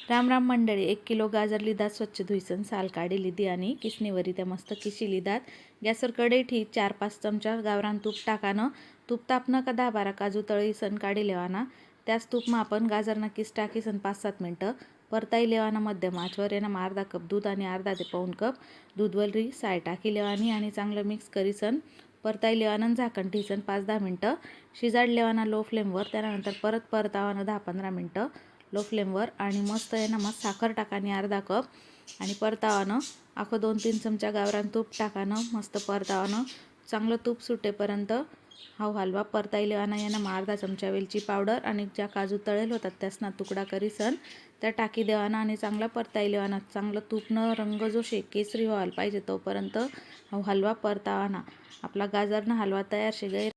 राम राम मंडळी. 1 किलो गाजर लिदात स्वच्छ धुईसन साल काढी लिदी आणि किसणीवरी त्या मस्त किशी लिदात. गॅसवर कढई ठी 4-5 चमचा गावरान तूप टाकानं. तूप तापनं का 10-12 काजू तळीसन काढी लेवाना. त्याच तूपमा आपण गाजरना किस टाकीसन 5-7 मिनटं परताई लेवाना मध्यम आचवर. एनामा अर्धा कप दूध आणि अर्धा ते पाऊण कप दूधवरी साय टाकी लेवानी आणि चांगलं मिक्स करीसन परताई लेवानं झाकण ठेसन 5-10 मिनटं शिजाड लेवाना लो फ्लेमवर. त्यानंतर परत परतावानं 10-15 मिनटं लो फ्लेमवर आणि मस्त मस्त साखर टाकानी अर्धा कप आणि परतावानं आखो 2-3 चमचा गावरान तूप टाकानं मस्त परतावानं चांगलं तूप सुटेपर्यंत हा हलवा परताई लेवाना. अर्धा चमचा वेलची पावडर आणि ज्या काजू तळेल होतात त्यासना तुकडा करीसन त्या टाकी देवाना आणि चांगला परताई लेवाना. चांगलं तूपनं रंग जो केसरी व्हायला पाहिजे तोपर्यंत हा हलवा परतावाना. आपला गाजरना हलवा तयार शे.